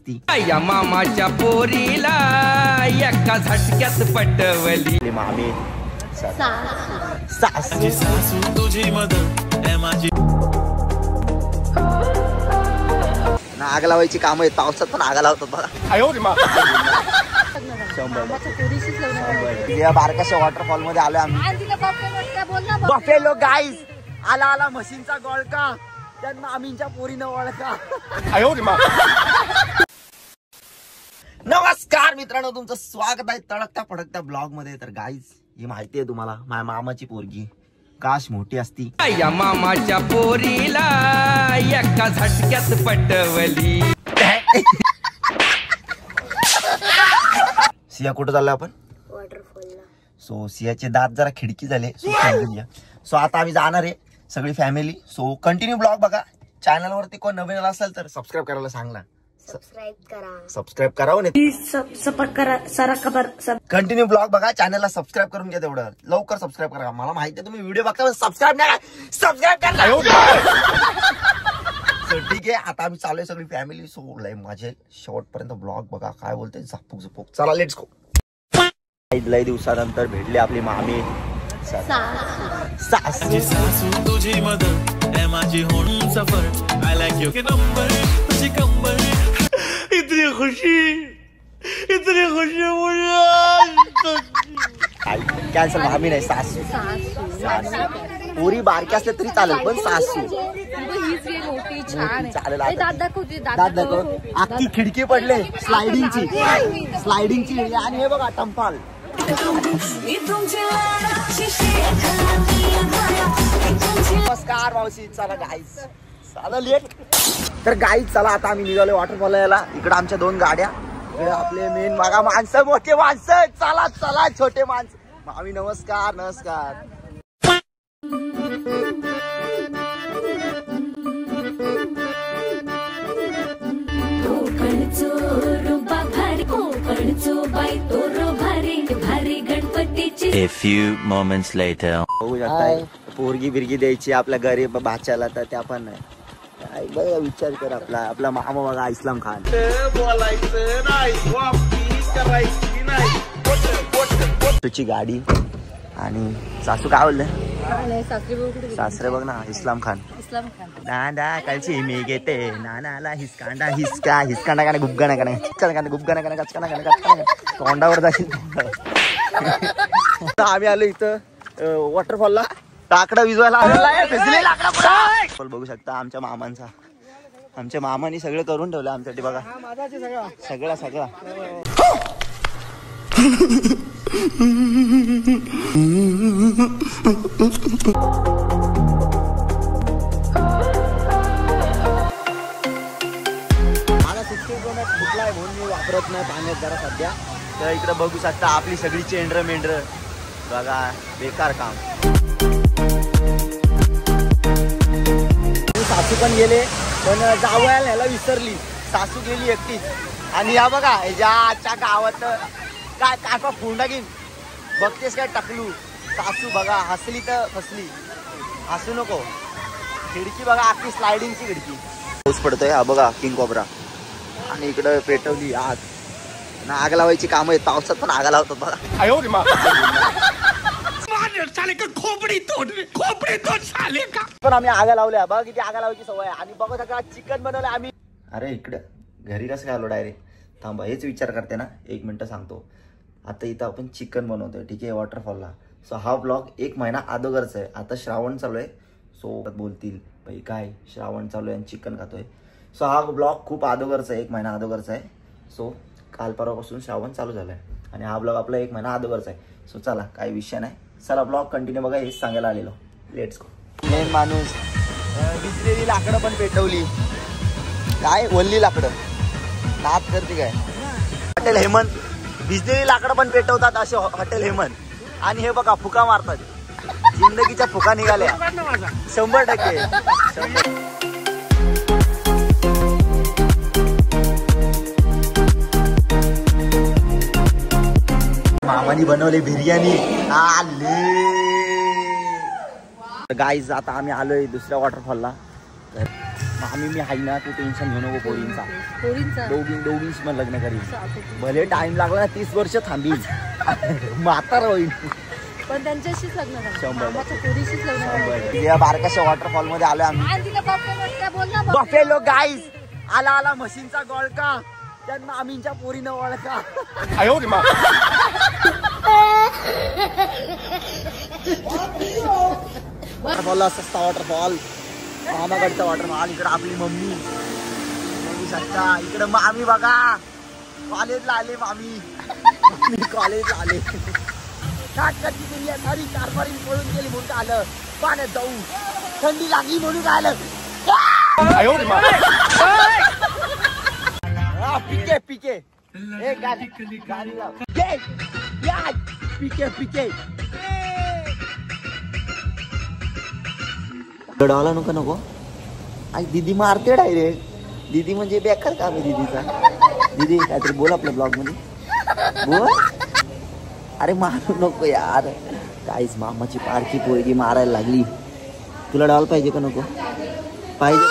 या मामाच्या पोरीला एका झटक्यात पटवली मामी सासू तुझी मदत माझी आग लावायची काम आहेत पावसात पण आग लावतात बघा बारकाशा वॉटरफॉल मध्ये आलोय आम्ही बफेलो गाईज आला आला म्हशींचा गोळका त्यांना आम्हीच्या पोरीनं ओळखा नमस्कार मित्रांनो तुमचं स्वागत आहे तडकत्या फडकत्या ब्लॉग मध्ये। तर गाईज ही माहिती आहे तुम्हाला माझ्या मामाची पोरगी काश मोठी असती या मामाच्या पोरीला एका झटक्यात पटवली। सिया कुठं चाललोय आपण वॉटरफॉलला। सो सियाचे दात जरा खिडकी झाले सो आता आम्ही जाणार आहे सगळी फॅमिली। सो कंटिन्यू ब्लॉग बघा। चॅनल वरती कोण नवीन असेल तर सबस्क्राईब करायला सांग ना। सबस्क्राईब करावं कंटिन्यू ब्लॉग बघा। चॅनलला सबस्क्राईब करून घ्या तेवढं लवकर सबस्क्राईब करा। मला माहिती आहे तुम्ही व्हिडिओ बघता सबस्क्राईब नाही सबस्क्राईब करा। ठीक आहे आता आम्ही चालू आहे सगळी फॅमिली। सो लय माझे शेवटपर्यंत ब्लॉग बघा काय बोलते झापूक झुपूक। चला लेट्स गो। लय दिवसानंतर भेटली आपली मामी सासू तुझी मदत माझी होण सफर I like you K number तुझी कंबर इतनी खुशी मुझे कॅन्सल मामी नाही सासू पुरी बारकी असले तरी चालेल पण सासू चालेल। दात दाखव आखी खिडकी पडले स्लायडिंगची आणि हे बघा टंपाल। नमस्कार मावशी चला गाईज चला लेट तर गाईज चला आता आम्ही निघालो वॉटरफॉल यायला। इकडे आमच्या दोन गाड्या आपले मेन बघा माणसं मोठे माणसं चला चला छोटे माणसं मामी नमस्कार नमस्कार। A few moments later. बघू शकताय पोरगी बिरगी द्यायची आपल्या गरीब भाच्याला तर त्या पण नाही काय बघा विचार कर। आपला मामा बघा इस्लाम खान बोलायचं नाही तुझी गाडी आणि सासू काय बोलले सासरे बघ ना इस्लाम खान दादा कालची मी घेते नानाला हिसकांडा हिसकांडा का गुबगाना का गुबगाना का तोंडावर जाईल। आम्ही आलो इथं वॉटरफॉलला टाकडा विजवायला बघू शकता आमच्या मामांचा आमच्या मामानी सगळं करून ठेवलं आमच्यासाठी बघा सगळा मला 60 Pro Max फुटलाय म्हणून मी वापरत नाही पाण्यात जरा सध्या। तर इकडे बघू शकता आपली सगळी चेंडर मेंढर बघा बेकार काम। सासू पण गेले पण जावयाला ह्याला विसरली सासू गेली एकटीच। आणि या बघा ह्याच्या गावात काय काका फोंडा घेईन बघतेस काय टकलू सासू बघा हसली तर फसली हसू नको। खिडकी बघा आपली स्लायडिंगची खिडकी पाऊस पडतोय हा बघा किंग कोब्रा आणि इकडं पेटवली आग ना आग लावायची काम आहेत पावसात पण आग लावतात बघा। पण आम्ही आग लावल्या बघा किती आग लावायची सवय आणि बघा सगळं चिकन बनवलं आम्ही। अरे इकडं घरी कसं काय आलो डायरेक्ट थांबा हेच विचार करते ना 1 मिनिट सांगतो। आता इथं आपण चिकन बनवतोय ठीक आहे वॉटरफॉलला। सो हा ब्लॉग 1 महिना अगोदरचा आहे। आता श्रावण चालू आहे सो बोलतील भाई काय श्रावण चालू आहे आणि चिकन खातोय। सो हा ब्लॉग खूप अगोदरचा आहे 1 महिना अगोदरचा आहे। सो काल परवापासून श्रावण चालू झालाय आणि हा ब्लॉग आपला 1 महिना अगोदरचा आहे। सो चला काही विषय नाही चला ब्लॉग कंटिन्यू बघा हेच सांगायला आलेलो लेट्स गो। मेन माणूस भिजलेली लाकडं पण पेटवली काय वल्ली लाकडं नाद करते काय। हॉटेल हेमंत भिजलेली लाकडं पण पेटवतात असे हॉटेल हेमंत आणि हे बघा फुका मारतात जिंदगीच्या फुका निघाल्या 100%। मामानी बनवली बिर्याणी आले गाईज। आता आम्ही आलोय दुसऱ्या वॉटरफॉलला मामी मी आहे ना, तू टेन्शन घेऊ नको पोरींचा. पोरींचा दोघींशी मग लग्न करीन. भले टाइम लागला 30 वर्ष थांबीन. म्हातारा होईल पण त्यांच्याशीच लग्न झालं. 100. मामाच्या पोरीशीच लग्न झालं. या बारकाशा वॉटरफॉल मध्ये आलोय आम्ही. आणि तिला बफे बोल ना. बफेलो गाईज आला म्हशींचा गोळका, त्यांना आमींच्या पोरीनं ओळखा. वॉटरफॉल सस्ता वॉटरफॉल, मामाकडचा वॉटरफॉल. इकडे आपली मम्मी बघू शकता. इकडे मामी बघा, कॉलेजला आले मामी. कॉलेजला आले. काटकटी केली सारी, कारभारी पळून गेली म्हणून आलं. पाण्यात जाऊ, थंडी लागली म्हणून आलं. पिके पिके गाडी लाव. पिके गडवाला नको. आई दीदी मारते डायरेक्ट. दीदी म्हणजे बेकार काम आहे दीदीचा. दीदी काहीतरी बोल आपल्या ब्लॉग मध्ये बोल. अरे मारू नको यार. काहीच मामाची पारखी पोरगी मारायला लागली. तुला डाल पाहिजे का नको पाहिजे?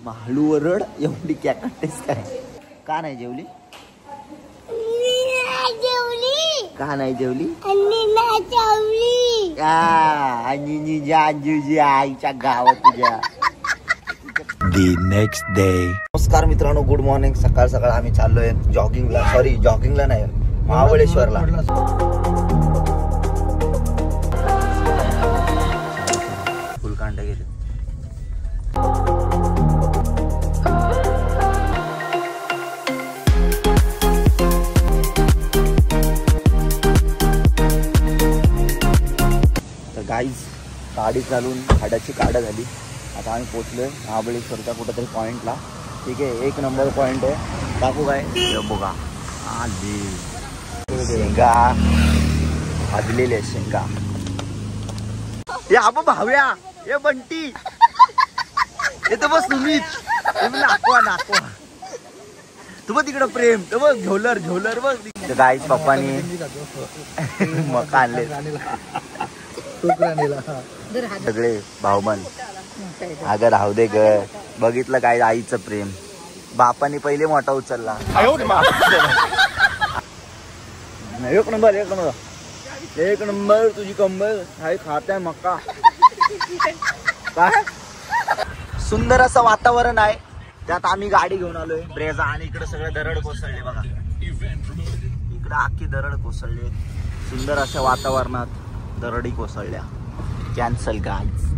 मालू वरड एवढी कॅकटेस काय? का नाही जेवली? का नाही जेवली? आईच्या गावात तुझ्या. The next day. नमस्कार मित्रांनो, गुड मॉर्निंग. सकाळ सकाळ आम्ही चाललोय जॉगिंगला नाही, महाबळेश्वरला. फुलकांड गेले. तर गाईज गाडी चालून हाडाची काढा झाली. आता आम्ही पोचलोय महाबळेश्वरच्या कुठेतरी पॉइंटला. ठीक आहे, 1 नंबर पॉइंट आहे. दाखवू काय? बघा शेंगा भाजलेले शेंगा. हे आबा भाव्या, हे बंटी, हे तर बस सुमित, नाकवा. तू बघ तिकडं प्रेम, तर बघ झोलर बघ. गाईस पप्पानी मका आणले सगळे भाऊबंद. अगं राहू दे ग. बघितलं काय आईचं प्रेम. बापाने पहिले मोठा उचलला. एक नंबर तुझी कंबर हाय. खाताय मका. काय सुंदर असं वातावरण आहे. त्यात आम्ही गाडी घेऊन आलोय ब्रेझा. आणि इकडे सगळं दरड कोसळले बघा. इकडे आखी दरड कोसळले. सुंदर अशा वातावरणात दरडी कोसळल्या. Cancel guys.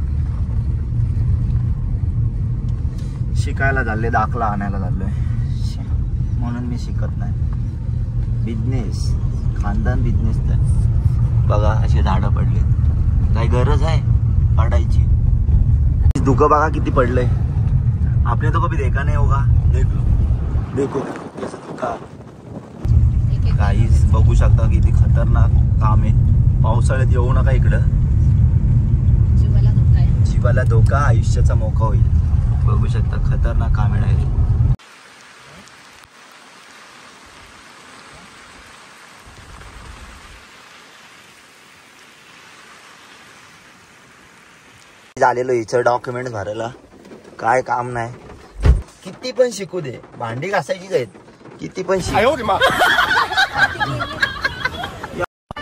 शिकायला झाले, दाखला आणायला झालोय म्हणून मी शिकत नाही. बिझनेस, खानदान बिझनेस. बघा अशी झाडं पडले. काही गरज आहे पडायची? धुकं बघा किती पडलंय. आपने तो कभी देखा नहीं होगा. देखो कैसे धुका. काहीच बघू शकता किती खतरनाक काम आहे. पावसाळ्यात येऊ नका इकडं. जीवाला धोका, आयुष्याचा मोका होईल. बघू शकता खतरनाक काम आहे. झालेलो हिचं डॉक्युमेंट भरायला. काय काम नाही. किती पण शिकू दे, भांडी घासायची आहेत. किती पण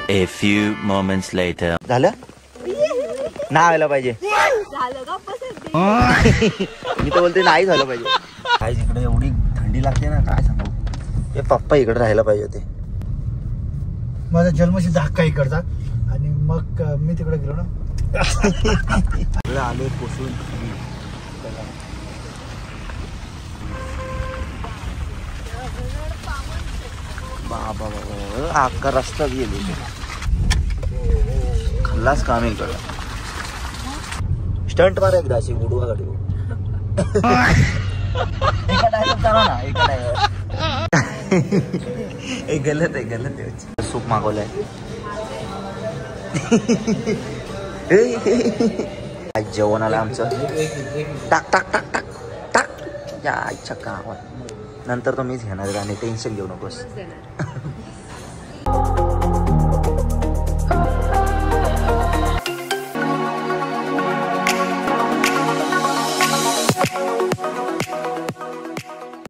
A few moments later. झालं ना व्हायला पाहिजे. मी तर बोलते नाही झालं पाहिजे. काय इकडे एवढी थंडी लागते ना, काय सांगू. हे पप्पा इकडे राहायला पाहिजे होते. माझा जन्मसिद्ध हक्क इकडचा. आणि मग मी तिकडे गेलो ना. आले पोचून. बाबा अख्खा रस्ता गेले. खल्लास काम इकडं. स्टंट मारा एकदा अशी गुडवा गाडी. एका डायलॉग करा ना. गलत आहे. सूप मागवलंय. जेवण आलं आमचं. टाक टाक टाक टाक टाक. या आईच्या गावात. नंतर तो मीच घेणार गाणे, टेन्शन घेऊ नकोस.